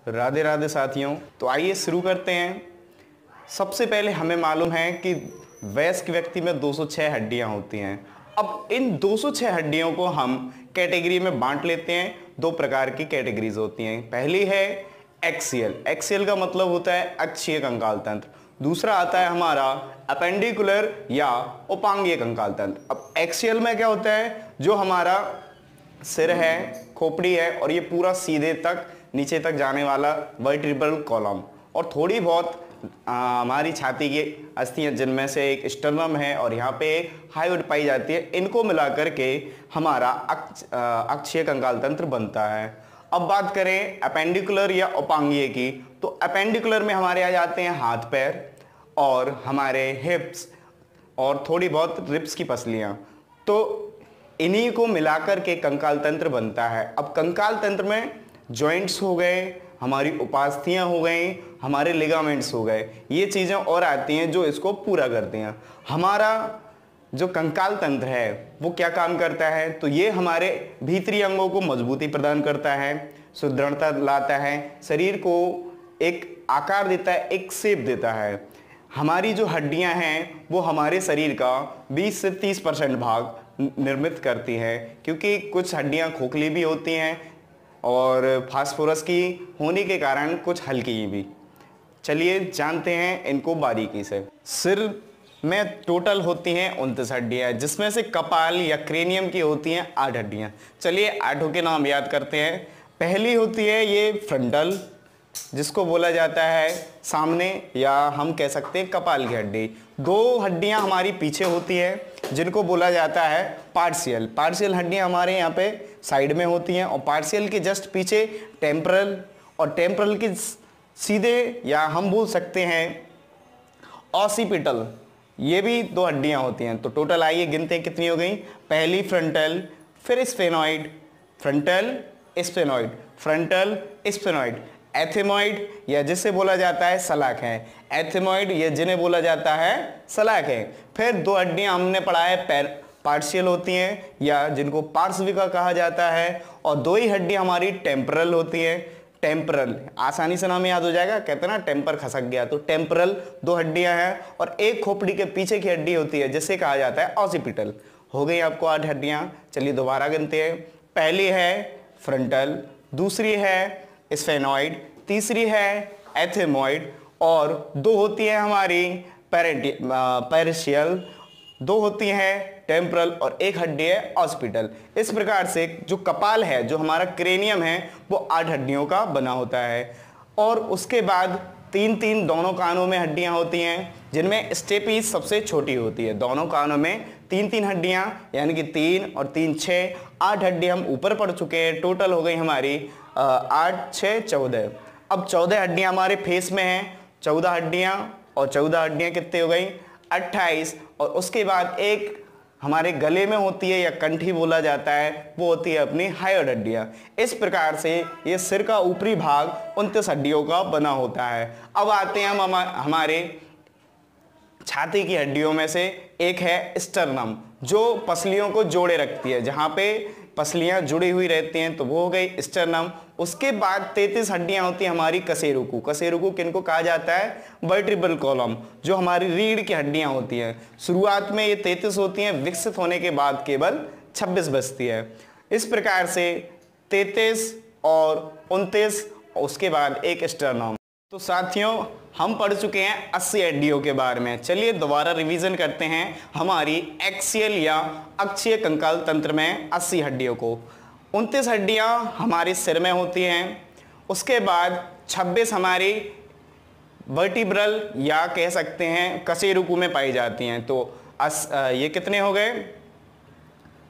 राधे राधे साथियों। तो आइए शुरू करते हैं। सबसे पहले हमें मालूम है कि वयस्क व्यक्ति में 206 हड्डियां होती हैं। अब इन 206 हड्डियों को हम कैटेगरी में बांट लेते हैं। दो प्रकार की कैटेगरीज होती हैं। पहली है एक्सियल। एक्सियल का मतलब होता है अक्षीय कंकाल तंत्र। दूसरा आता है हमारा अपेंडिकुलर या उपांगीय कंकाल तंत्र। अब एक्सियल में क्या होता है, जो हमारा सिर है, खोपड़ी है और ये पूरा सीधे तक नीचे तक जाने वाला वर्टिब्रल कॉलम, और थोड़ी बहुत हमारी छाती की अस्थियां जिनमें से एक स्टर्नम है और यहाँ पे हायोइड पाई जाती है, इनको मिलाकर के हमारा अक्षीय कंकाल तंत्र बनता है। अब बात करें अपेंडिकुलर या उपांगीय की, तो अपेंडिकुलर में हमारे आ जाते हैं हाथ पैर और हमारे हिप्स और थोड़ी बहुत रिब्स की पसलियां। तो इन्हीं को मिलाकर के कंकाल तंत्र बनता है। अब कंकाल तंत्र में जॉइंट्स हो गए, हमारी उपास्थियां हो गई, हमारे लिगामेंट्स हो गए, ये चीज़ें और आती हैं जो इसको पूरा करती हैं। हमारा जो कंकाल तंत्र है वो क्या काम करता है, तो ये हमारे भीतरी अंगों को मजबूती प्रदान करता है, सुदृढ़ता लाता है, शरीर को एक आकार देता है, एक शेप देता है। हमारी जो हड्डियां हैं वो हमारे शरीर का 20 से 30% भाग निर्मित करती हैं, क्योंकि कुछ हड्डियां खोखली भी होती हैं और फास्फोरस की होने के कारण कुछ हल्की भी। चलिए जानते हैं इनको बारीकी से। सिर में टोटल होती हैं 29 हड्डियां, जिसमें से कपाल या क्रेनियम की होती हैं 8 हड्डियां। चलिए 8 के नाम याद करते हैं। पहली होती है ये फ्रंटल, जिसको बोला जाता है सामने या हम कह सकते हैं कपाल की हड्डी। 2 हड्डियां हमारी पीछे होती है जिनको बोला जाता है पार्शियल। पार्शियल हड्डियां हमारे यहाँ पे साइड में होती हैं और पार्शियल के जस्ट पीछे टेम्परल, और टेम्परल के सीधे या हम बोल सकते हैं ऑसिपिटल, ये भी 2 हड्डियां होती हैं। तो टोटल आइए गिनते हैं कितनी हो गई। पहली फ्रंटल, फिर sphenoid, frontal sphenoid, frontal sphenoid, ethmoid या जिसे बोला जाता है सलाख है, एथेमॉइड या जिन्हें बोला जाता है सलाख है। फिर 2 हड्डियां हमने पढ़ा है पार्शियल होती हैं या जिनको पार्श्विका कहा जाता है, और 2 ही हड्डियां हमारी टेम्परल होती हैं। टेम्परल आसानी से नाम याद हो जाएगा, कहते हैं ना टेम्पर खसक गया, तो टेम्परल 2 हड्डियां हैं, और एक खोपड़ी के पीछे की हड्डी होती है जिसे कहा जाता है ऑसिपिटल। हो गई आपको 8 हड्डियां। चलिए दोबारा गिनते हैं। पहली है फ्रंटल, दूसरी है स्फेनॉइड, तीसरी है एथेमॉइड, और 2 होती है हमारी पैरिशियल, 2 होती हैं टेम्परल और 1 हड्डी है ऑस्पिटल। इस प्रकार से जो कपाल है, जो हमारा क्रेनियम है, वो 8 हड्डियों का बना होता है। और उसके बाद 3-3 दोनों कानों में हड्डियां होती हैं, जिनमें स्टेपीज सबसे छोटी होती है। दोनों कानों में 3-3 हड्डियां, यानी कि 3 और 3 6, 8 हड्डी हम ऊपर पढ़ चुके हैं। टोटल हो गई हमारी 8 6 14। अब 14 हड्डियां हमारे फेस में हैं, 14 हड्डियां और 14 हड्डियां कितने हो गई 28। और उसके बाद एक हमारे गले में होती है या कंठी बोला जाता है, वो होती है अपनी हायोइड हड्डियां। इस प्रकार से ये सिर का ऊपरी भाग 29 हड्डियों का बना होता है। अब आते हैं हम हमारे छाती की हड्डियों में से एक है स्टर्नम, जो पसलियों को जोड़े रखती है, जहाँ पे पसलियाँ जुड़ी हुई रहती हैं, तो वो हो गई स्टर्नम। उसके बाद 33 हड्डियाँ होती हैं हमारी कशेरुकु। कशेरुकु किनको कहा जाता है, वर्टिब्रल कॉलम, जो हमारी रीढ़ की हड्डियाँ होती हैं। शुरुआत में ये 33 होती हैं, विकसित होने के बाद केवल 26 बचती है। इस प्रकार से 33 और 29, उसके बाद एक स्टर्नम। तो साथियों हम पढ़ चुके हैं 80 हड्डियों के बारे में। चलिए दोबारा रिवीजन करते हैं हमारी एक्सियल या अक्षीय कंकाल तंत्र में 80 हड्डियों को। 29 हड्डियां हमारे सिर में होती हैं, उसके बाद 26 हमारी वर्टिब्रल या कह सकते हैं कशेरुकु में पाई जाती हैं। तो ये कितने हो गए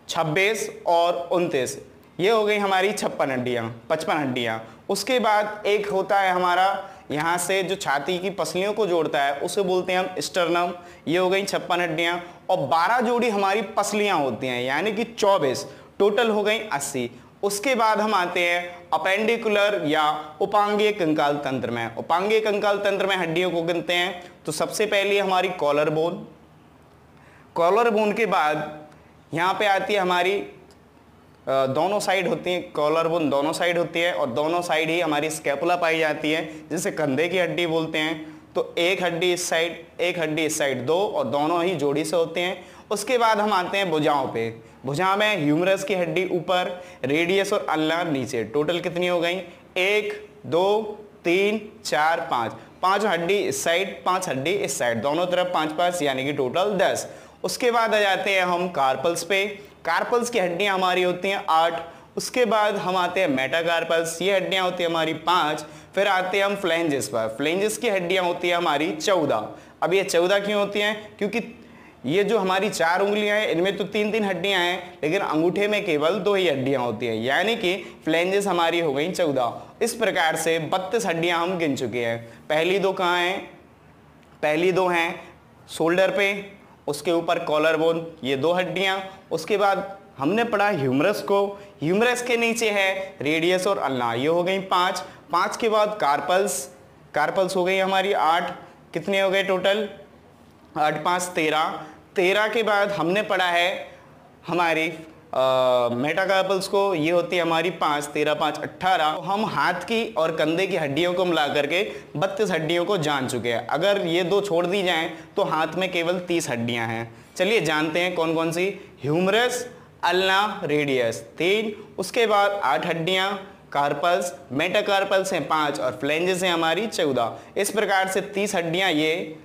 26 और 29, ये हो गई हमारी 56 हड्डियाँ, 55 हड्डियाँ। उसके बाद एक होता है हमारा यहाँ से जो छाती की पसलियों को जोड़ता है, उसे बोलते हैं हम स्टर्नम, ये हो गई 56 हड्डियाँ। और 12 जोड़ी हमारी पसलियाँ होती हैं, यानी कि 24, टोटल हो गई 80। उसके बाद हम आते हैं अपेंडिकुलर या उपांगीय कंकाल तंत्र में। उपांगीय कंकाल तंत्र में हड्डियों को गिनते हैं, तो सबसे पहली हमारी कॉलर बोन। कॉलर बोन के बाद यहाँ पे आती है हमारी दोनों साइड होती हैं, कॉलर बोन दोनों साइड होती है और दोनों साइड ही हमारी स्कैपुला पाई जाती है, जिसे कंधे की हड्डी बोलते हैं। तो एक हड्डी इस साइड, एक हड्डी इस साइड, दो, और दोनों ही जोड़ी से होते हैं। उसके बाद हम आते हैं भुजाओं पे। भुजा में ह्यूमरस की हड्डी ऊपर, रेडियस और अल्नार नीचे। टोटल कितनी हो गई? 1 2 3 4 5। 5 हड्डी इस साइड, 5 हड्डी इस साइड, दोनों तरफ 5 5, यानी कि टोटल 10। उसके बाद आ जाते हैं हम कार्पल्स पे। कार्पल्स की हड्डियां हमारी होती हैं 8। उसके बाद हम आते हैं मेटाकार्पल्स, ये हड्डियां होती हैं हमारी 5। फिर आते हैं हम फ्लेंजेस पर। फ्लेंजेस की हड्डियां होती हैं हमारी 14। अब ये 14 क्यों होती हैं? क्योंकि ये जो हमारी 4 उंगलियां हैं, इनमें तो 3 हड्डियां हैं, लेकिन अंगूठे में केवल 2 ही हड्डियां होती हैं, यानी कि फ्लेंजेस हमारी हो गई 14। इस प्रकार से 32 हड्डियां हम गिन चुके हैं। पहली 2 कहाँ हैं? पहली 2 हैं शोल्डर पे, उसके ऊपर कॉलर बोन, ये 2 हड्डियां। उसके बाद हमने पढ़ा ह्यूमरस को, ह्यूमरस के नीचे है रेडियस और अल्नार, ये हो गई 5। 5 के बाद कार्पल्स, कार्पल्स हो गई हमारी 8। कितने हो गए टोटल? 8 5 13। 13 के बाद हमने पढ़ा है हमारी मेटाकार्पल्स को, ये होती है हमारी 5, 13 5 18। तो हम हाथ की और कंधे की हड्डियों को मिला करके 32 हड्डियों को जान चुके हैं। अगर ये 2 छोड़ दी जाएं तो हाथ में केवल 30 हड्डियां हैं। चलिए जानते हैं कौन कौन सी। Humerus, ulna, radius 3। उसके बाद 8 हड्डियां, कार्पल्स, मेटाकार्पल्स हैं 5 और फ्लेंजेस हैं हमारी 14। इस प्रकार से 30 हड्डियां ये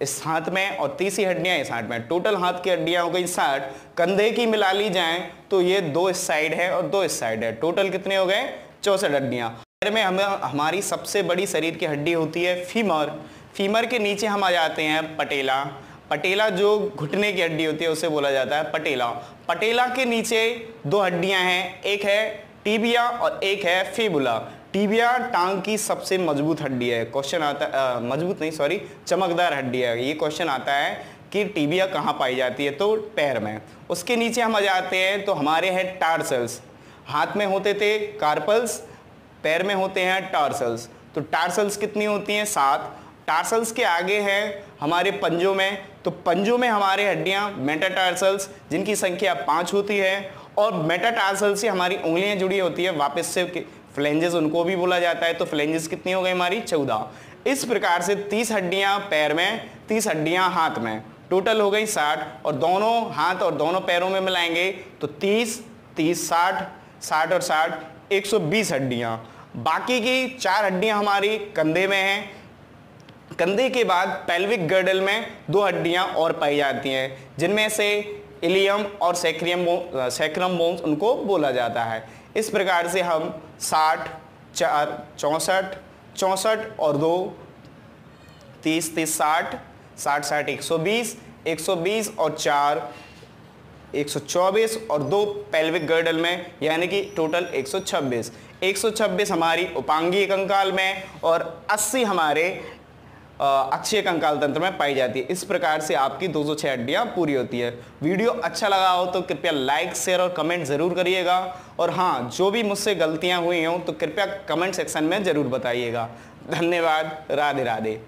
इस हाथ में और 30 ही हड्डियां इस हाथ में। टोटल हाथ की हड्डियां हो गई 60। कंधे की मिला ली जाएं तो ये 2 इस साइड है और 2 इस साइड है। टोटल कितने हो गए? 64 हड्डियां। पैर में हमारी सबसे बड़ी शरीर की हड्डी होती है फीमर। फीमर के नीचे हम आ जाते हैं पटेला। पटेला जो घुटने की हड्डी होती है उसे बोला जाता है पटेला। पटेला के नीचे 2 हड्डियां हैं, एक है टीबिया और एक है फिबुला। टीबिया टांग की सबसे मजबूत हड्डी है। क्वेश्चन आता है, मजबूत नहीं सॉरी, चमकदार हड्डी है। ये क्वेश्चन आता है कि टीबिया कहाँ पाई जाती है, तो पैर में। उसके नीचे हम आ जाते हैं तो हमारे हैं टार्सल्स। हाथ में होते थे कार्पल्स, पैर में होते हैं टार्सल्स। तो टार्सल्स कितनी होती हैं? 7। टार्सल्स के आगे हैं हमारे पंजों में, तो पंजों में हमारे हड्डियां मेटाटार्सल्स, जिनकी संख्या 5 होती है। और मेटाटार्सल से हमारी उंगलियां जुड़ी होती है, वापस से फ्लेंजेस उनको भी बोला जाता है। तो फ्लेंजेस कितनी हो गई हमारी? 14। इस प्रकार से 30 हड्डियां पैर में, 30 हड्डियां हाथ में, टोटल हो गई 60। और दोनों हाथ और दोनों पैरों में मिलाएंगे तो 30 30 60, 60 और 60 120 हड्डियां। बाकी की 4 हड्डियां हमारी कंधे में हैं। कंधे के बाद पेल्विक गर्डल में 2 हड्डियां और पाई जाती हैं, जिनमें से इलियम और सैक्रम बोन्स उनको बोला जाता है। इस प्रकार से हम 60 4 64 64 और 2 30 30 60 60 60 120 120 और 4 124 और 2 पेल्विक गर्डल में, यानी कि टोटल 126। 126 हमारी उपांगीय कंकाल में और 80 हमारे अक्षीय कंकाल तंत्र में पाई जाती है। इस प्रकार से आपकी 206 हड्डियां पूरी होती है। वीडियो अच्छा लगा हो तो कृपया लाइक, शेयर और कमेंट जरूर करिएगा। और हाँ, जो भी मुझसे गलतियां हुई हों तो कृपया कमेंट सेक्शन में जरूर बताइएगा। धन्यवाद। राधे राधे।